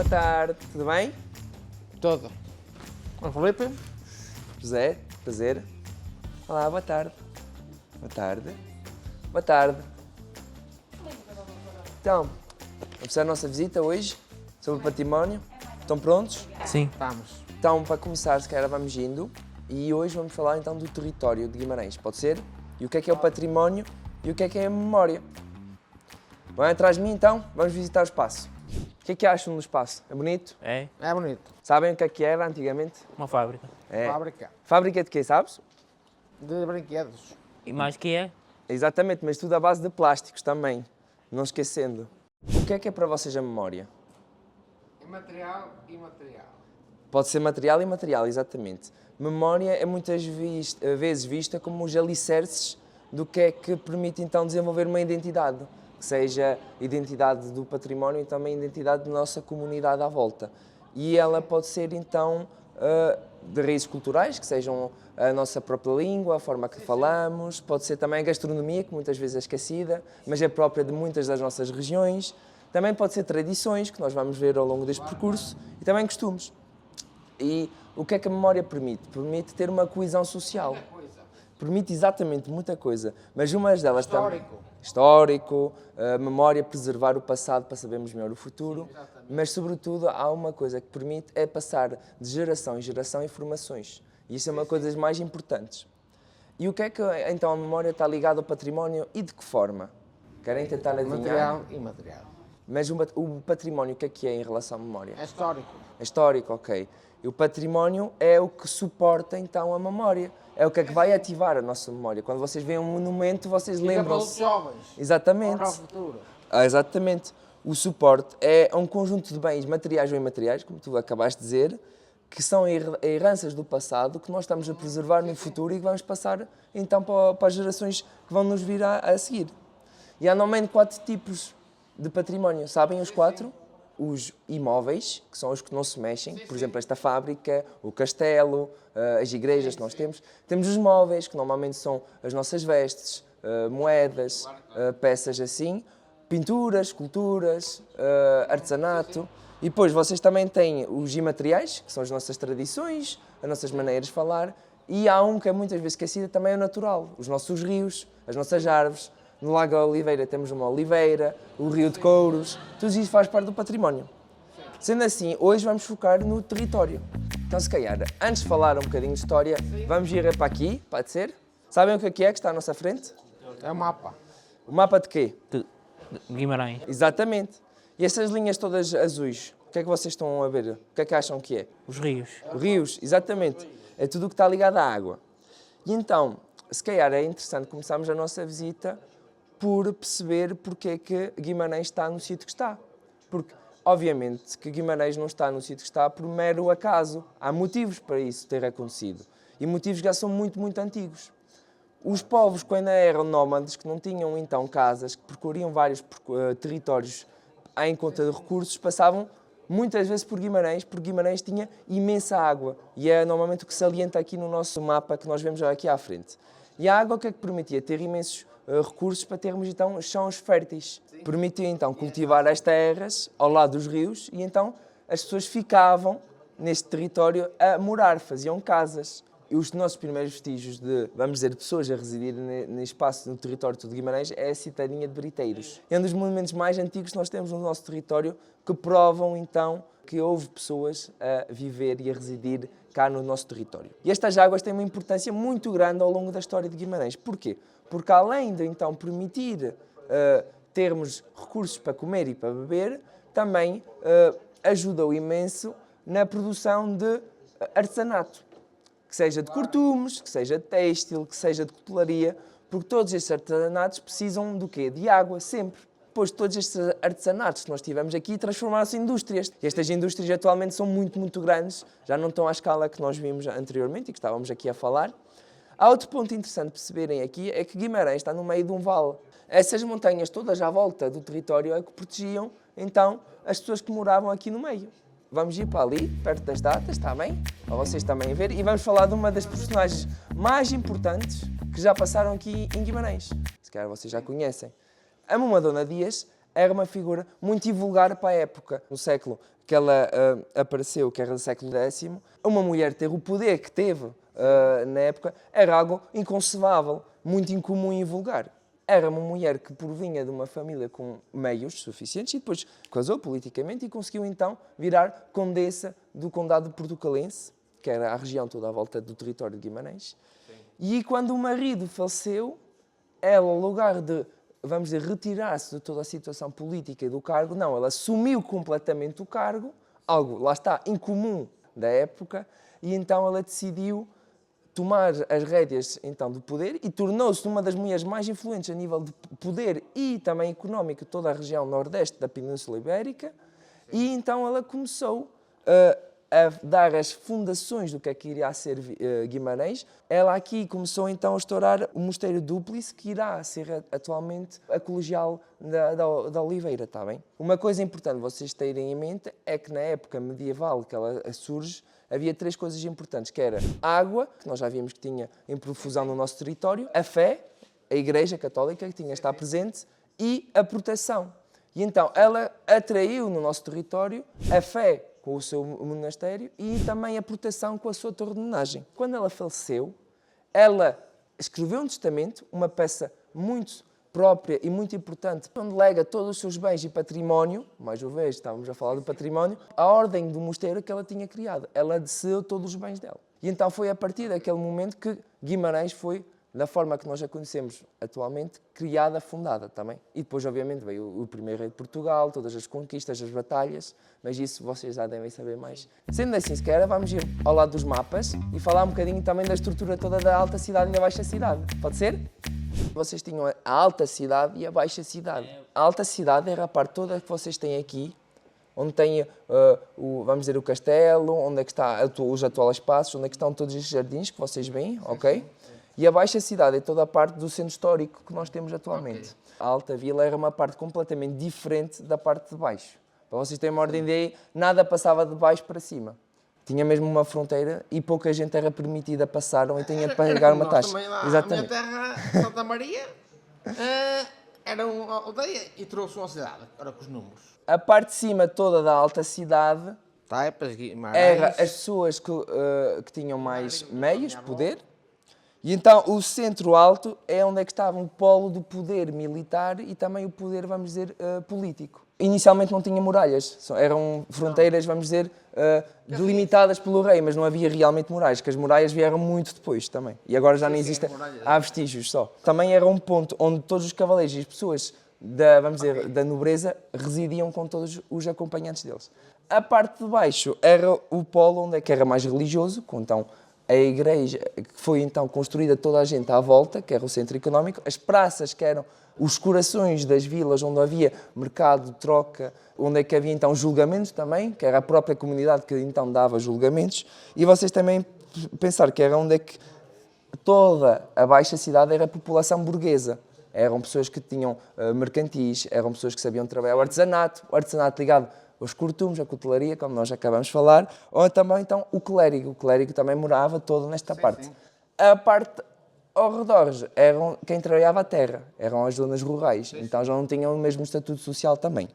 Boa tarde, tudo bem? Todo. Felipe? José, prazer. Olá, boa tarde. Boa tarde. Boa tarde. Então, vamos começar a nossa visita hoje sobre o património. Estão prontos? Sim. Vamos. Então, para começar, se calhar vamos indo. E hoje vamos falar então do território de Guimarães, pode ser? E o que é o património e o que é a memória. Vão atrás de mim então? Vamos visitar o espaço. O que acham do espaço? É bonito? É É bonito. Sabem o que era antigamente? uma fábrica. É. Fábrica Fábrica de quê, sabes? de brinquedos. E mais que é? Exatamente, mas tudo à base de plásticos também, não esquecendo. O que é para vocês a memória? Material e material. Pode ser material e imaterial, exatamente. Memória é muitas vezes vista como os alicerces do que é que permite então desenvolver uma identidade, que seja a identidade do património e também a identidade da nossa comunidade à volta. E ela pode ser então de raízes culturais, que sejam a nossa própria língua, a forma que falamos, pode ser também a gastronomia, que muitas vezes é esquecida, mas é própria de muitas das nossas regiões. Também pode ser tradições, que nós vamos ver ao longo deste percurso, e também costumes. E o que é que a memória permite? Permite ter uma coesão social. Permite exatamente muita coisa, mas uma delas também... Histórico, a memória, preservar o passado para sabermos melhor o futuro, mas sobretudo há uma coisa que permite é passar de geração em geração informações. E isso é uma coisa das mais importantes. E o que é que então a memória está ligada ao património e de que forma? Querem tentar adivinhar? Material e material. Mas o património o que é em relação à memória? É histórico. É histórico, ok. E o património é o que suporta então a memória. É o que é que vai ativar a nossa memória. Quando vocês veem um monumento, vocês Fica para os lembram-se. jovens. Exatamente. Para o futuro. Exatamente. O suporte é um conjunto de bens materiais ou imateriais, como tu acabaste de dizer, que são heranças do passado que nós estamos a preservar no futuro e que vamos passar então para as gerações que vão nos vir a seguir. E há normalmente 4 tipos de património. Sabem os 4? Os imóveis, que são os que não se mexem, por exemplo, esta fábrica, o castelo, as igrejas que nós temos. Temos os móveis, que normalmente são as nossas vestes, moedas, peças assim, pinturas, esculturas, artesanato. E depois vocês também têm os imateriais, que são as nossas tradições, as nossas maneiras de falar. E há um que é muitas vezes esquecido, também é o natural, os nossos rios, as nossas árvores. No Lago da Oliveira temos uma oliveira, o Rio de Couros, tudo isso faz parte do património. Sendo assim, hoje vamos focar no território. Então, se calhar, antes de falar um bocadinho de história, vamos ir para aqui, pode ser? Sabem o que é que está à nossa frente? É o mapa. O mapa de quê? De Guimarães. Exatamente. E essas linhas todas azuis, o que é que vocês estão a ver? O que é que acham que é? Os rios. Rios, exatamente. É tudo o que está ligado à água. E então, se calhar é interessante começarmos a nossa visita por perceber porque é que Guimarães está no sítio que está. Porque, obviamente, que Guimarães não está no sítio que está por mero acaso. Há motivos para isso ter acontecido. E motivos que já são muito, muito antigos. Os povos, quando eram nómades, que não tinham, então, casas, que percorriam vários territórios em conta de recursos, passavam muitas vezes por Guimarães, porque Guimarães tinha imensa água. E é normalmente o que salienta aqui no nosso mapa que nós vemos já aqui à frente. E a água o que é que permitia? Ter imensos recursos para termos então chãos férteis. Permitia então cultivar as terras ao lado dos rios e então as pessoas ficavam neste território a morar, faziam casas. E os nossos primeiros vestígios de, vamos dizer, pessoas a residir neste espaço, no território de Guimarães, é a Citadinha de Briteiros. É um dos monumentos mais antigos que nós temos no nosso território que provam então que houve pessoas a viver e a residir cá no nosso território. E estas águas têm uma importância muito grande ao longo da história de Guimarães. Porquê? Porque além de então permitir termos recursos para comer e para beber, também ajudou imenso na produção de artesanato. Que seja de cortumes, que seja de têxtil, que seja de cutelaria, porque todos estes artesanatos precisam do quê? De água, sempre. Pois todos estes artesanatos que nós tivemos aqui transformaram-se em indústrias. E estas indústrias atualmente são muito, muito grandes, já não estão à escala que nós vimos anteriormente e que estávamos aqui a falar. Há outro ponto interessante perceberem aqui, é que Guimarães está no meio de um vale. Essas montanhas todas à volta do território é que protegiam, então, as pessoas que moravam aqui no meio. Vamos ir para ali, perto das datas, está bem? Para vocês também verem. E vamos falar de uma das personagens mais importantes que já passaram aqui em Guimarães. Se calhar vocês já conhecem. A Mamadona Dias era uma figura muito invulgar para a época. No século que ela apareceu, que era do século X, uma mulher ter o poder que teve na época era algo inconcebável, muito incomum e invulgar. Era uma mulher que provinha de uma família com meios suficientes e depois casou politicamente e conseguiu então virar condessa do condado portucalense, que era a região toda à volta do território de Guimarães. Sim. E quando o marido faleceu, ela, ao lugar de, vamos dizer, retirar-se de toda a situação política e do cargo, não, ela assumiu completamente o cargo, algo, lá está, incomum da época, e então ela decidiu tomar as rédeas então do poder e tornou-se uma das mulheres mais influentes a nível de poder e também económico de toda a região nordeste da Península Ibérica. E então ela começou a dar as fundações do que iria ser Guimarães. Ela aqui começou então a estourar o Mosteiro Dúplice, que irá ser atualmente a colegial da Oliveira, está bem? Uma coisa importante vocês terem em mente é que na época medieval que ela surge, havia 3 coisas importantes, que era a água, que nós já vimos que tinha em profusão no nosso território, a fé, a Igreja Católica, que tinha de estar presente, e a proteção. E então ela atraiu no nosso território a fé com o seu monastério e também a proteção com a sua torre de homenagem. Quando ela faleceu, ela escreveu um testamento, uma peça muito própria e muito importante, onde lega todos os seus bens e património, mais uma vez estávamos a falar do património, a ordem do mosteiro que ela tinha criado. Ela cedeu todos os bens dela. E então foi a partir daquele momento que Guimarães foi, da forma que nós a conhecemos atualmente, criada, fundada também. E depois, obviamente, veio o primeiro rei de Portugal, todas as conquistas, as batalhas, mas isso vocês já devem saber mais. Sendo assim, se calhar, vamos ir ao lado dos mapas e falar um bocadinho também da estrutura toda da alta cidade e da baixa cidade. Pode ser? Vocês tinham a alta cidade e a baixa cidade. A alta cidade era a parte toda que vocês têm aqui, onde tem, vamos dizer, o castelo, onde é que está os atuais espaços, onde é que estão todos estes jardins que vocês veem, ok? E a baixa cidade é toda a parte do centro histórico que nós temos atualmente. Okay. A alta vila era uma parte completamente diferente da parte de baixo. Para vocês terem uma ordem de ideia, nada passava de baixo para cima. Tinha mesmo uma fronteira e pouca gente era permitida passar ou tinha de pagar uma taxa. Exatamente. A minha terra, Santa Maria, era uma aldeia e trouxe uma cidade, agora com os números. A parte de cima toda da alta cidade era as pessoas que tinham mais meios, poder. E então o centro alto é onde é que estava o polo do poder militar e também o poder, vamos dizer, político. Inicialmente não tinha muralhas, eram fronteiras, vamos dizer, delimitadas pelo rei, mas não havia realmente muralhas, que as muralhas vieram muito depois também. E agora já nem existem, há vestígios só. Também era um ponto onde todos os cavaleiros e as pessoas vamos dizer, da nobreza residiam com todos os acompanhantes deles. A parte de baixo era o polo onde é que era mais religioso, com então a igreja, que foi então construída toda a gente à volta, que era o centro económico, as praças, que eram os corações das vilas, onde havia mercado, troca, onde é que havia então julgamentos também, que era a própria comunidade que então dava julgamentos, e vocês também pensar que era onde é que toda a baixa cidade era a população burguesa. Eram pessoas que tinham mercantis, eram pessoas que sabiam trabalhar o artesanato ligado aos cortumes, a cutelaria, como nós acabamos de falar, ou também então o clérigo também morava todo nesta parte. Sim. A parte ao redor eram quem trabalhava a terra, eram as zonas rurais, então já não tinham o mesmo estatuto social também.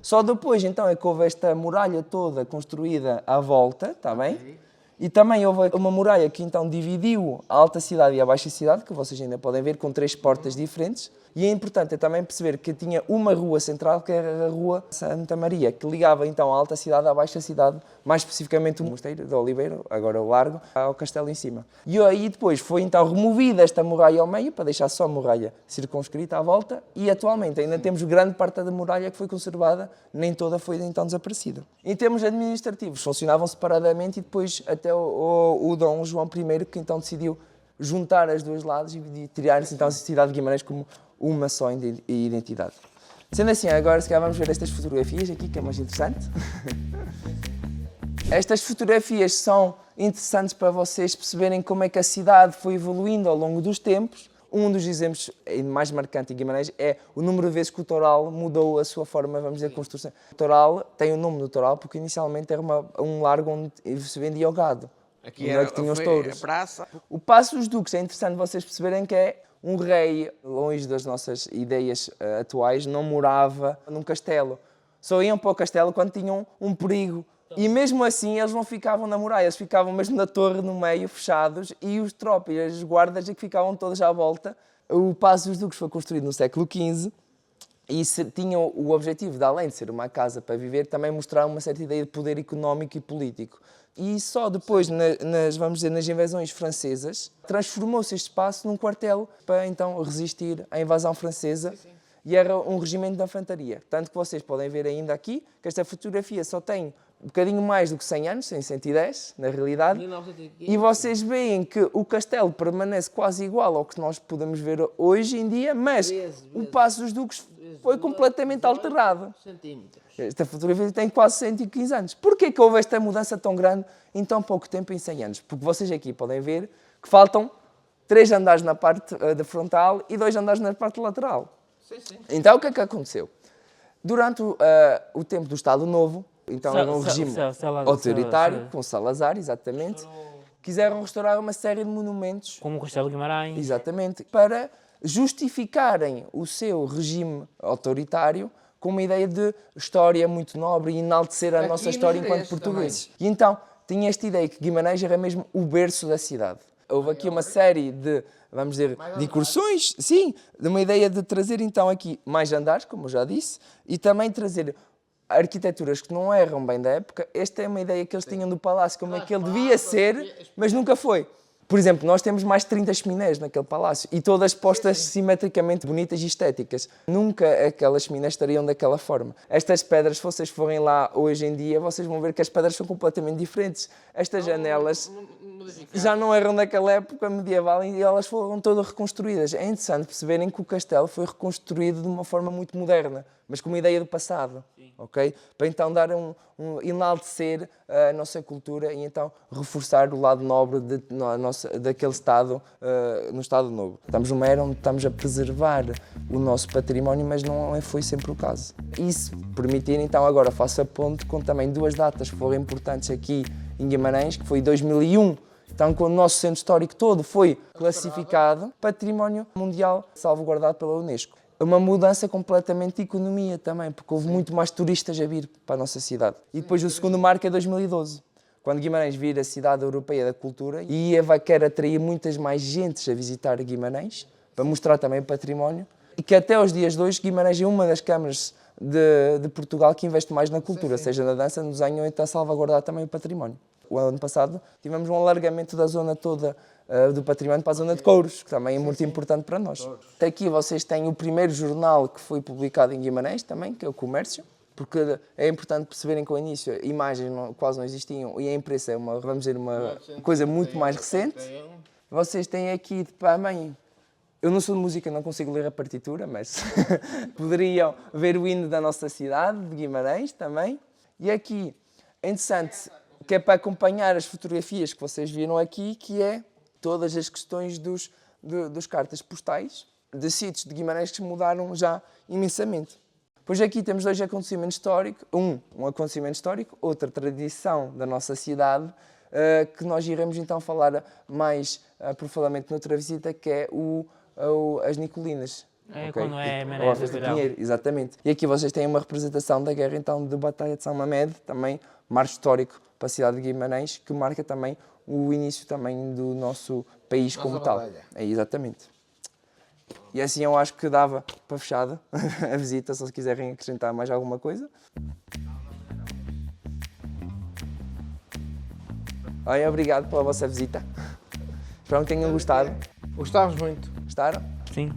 Só depois então é que houve esta muralha toda construída à volta, está bem? E também houve uma muralha que então dividiu a alta cidade e a baixa cidade, que vocês ainda podem ver, com 3 portas diferentes. E é importante também perceber que tinha uma rua central, que era a Rua Santa Maria, que ligava então a alta cidade à baixa cidade, mais especificamente o Mosteiro de Oliveira, agora o Largo, ao castelo em cima. E aí depois foi então removida esta muralha ao meio, para deixar só a muralha circunscrita à volta, e atualmente ainda temos grande parte da muralha que foi conservada, nem toda foi então desaparecida. Em termos administrativos, funcionavam separadamente e depois até o Dom João I, que então decidiu juntar as duas lados e tirar-se então a cidade de Guimarães como uma só identidade. Sendo assim, agora se calhar vamos ver estas fotografias aqui, que é mais interessante. Estas fotografias são interessantes para vocês perceberem como é que a cidade foi evoluindo ao longo dos tempos. Um dos exemplos mais marcantes em Guimarães é o número de vezes que o Toral mudou a sua forma, vamos dizer, de construção. O Toral tem o nome do Toral porque inicialmente era um largo onde se vendia o gado. Aqui era que tinha os touros. A praça. O Paço dos Duques é interessante vocês perceberem que é um rei, longe das nossas ideias atuais, não morava num castelo. Só iam para o castelo quando tinham um perigo. E mesmo assim eles não ficavam na muralha, eles ficavam mesmo na torre no meio, fechados, e os tropas e as guardas é que ficavam todas à volta. O Paço dos Duques foi construído no século XV e tinham o objetivo de, além de ser uma casa para viver, também mostrar uma certa ideia de poder económico e político. E só depois, vamos dizer, nas invasões francesas, transformou-se este espaço num quartel para então resistir à invasão francesa. E era um regimento de infantaria. Tanto que vocês podem ver ainda aqui que esta fotografia só tem um bocadinho mais do que 100 anos, tem 110 na realidade, e vocês veem que o castelo permanece quase igual ao que nós podemos ver hoje em dia, mas o Paço dos Duques foi completamente alterado. Esta fotografia tem quase 115 anos. Porquê que houve esta mudança tão grande em tão pouco tempo, em 100 anos? Porque vocês aqui podem ver que faltam 3 andares na parte da frontal e 2 andares na parte lateral. Então, o que é que aconteceu? Durante o tempo do Estado Novo, então era um regime autoritário, com Salazar, exatamente, quiseram restaurar uma série de monumentos. Como o Castelo de Guimarães. Exatamente, para justificarem o seu regime autoritário com uma ideia de história muito nobre e enaltecer a nossa história enquanto portugueses. E então, tinha esta ideia que Guimarães era mesmo o berço da cidade. Houve aqui uma série de, vamos dizer, de incursões, sim, de uma ideia de trazer então aqui mais andares, como eu já disse, e também trazer arquiteturas que não eram bem da época. Esta é uma ideia que eles tinham do palácio, como é que ele devia ser, mas nunca foi. Por exemplo, nós temos mais de 30 chaminés naquele palácio e todas postas simetricamente bonitas e estéticas. Nunca aquelas chaminés estariam daquela forma. Estas pedras, se vocês forem lá hoje em dia, vocês vão ver que as pedras são completamente diferentes. Estas janelas já não eram daquela época medieval e elas foram todas reconstruídas. É interessante perceberem que o castelo foi reconstruído de uma forma muito moderna, mas com uma ideia do passado, ok? Para então dar enaltecer a nossa cultura e então reforçar o lado nobre daquele Estado, no Estado Novo. Estamos numa era onde estamos a preservar o nosso património, mas não foi sempre o caso. Isso permitir, então agora faço a ponte com também 2 datas que foram importantes aqui em Guimarães, que foi 2001, então quando o nosso centro histórico todo foi classificado Património Mundial salvaguardado pela Unesco. Uma mudança completamente de economia também, porque houve muito mais turistas a vir para a nossa cidade. E depois o segundo marco é 2012, quando Guimarães vira a cidade europeia da cultura e quer atrair muitas mais gentes a visitar Guimarães, para mostrar também o património, e que até aos dias de hoje Guimarães é uma das câmaras de Portugal que investe mais na cultura, seja na dança, no desenho ou então a salvaguardar também o património. O ano passado tivemos um alargamento da zona toda do património para a zona de Couros, que também é muito importante para nós. Até aqui vocês têm o primeiro jornal que foi publicado em Guimarães também, que é o Comércio, porque é importante perceberem que ao início imagens quase não existiam e a imprensa é uma coisa muito mais recente. Vocês têm aqui também, eu não sou de música, não consigo ler a partitura, mas poderiam ver o hino da nossa cidade, de Guimarães também. E aqui, é interessante, que é para acompanhar as fotografias que vocês viram aqui, que é todas as questões dos cartas postais de sítios de Guimarães que mudaram já imensamente. Pois aqui temos 2 acontecimentos históricos, um acontecimento histórico, outra tradição da nossa cidade, que nós iremos então falar mais profundamente noutra visita, que é as Nicolinas. É, Okay? quando é Ou a Festa de Pinheiro, exatamente. E aqui vocês têm uma representação da guerra então de Batalha de São Mamede, também marco histórico para a cidade de Guimarães, que marca também o início também do nosso país como tal. É, exatamente. E assim eu acho que dava para fechada a visita, se quiserem acrescentar mais alguma coisa. Olha, obrigado pela vossa visita. Espero que tenham gostado. Gostávamos muito. Gostaram? Sim.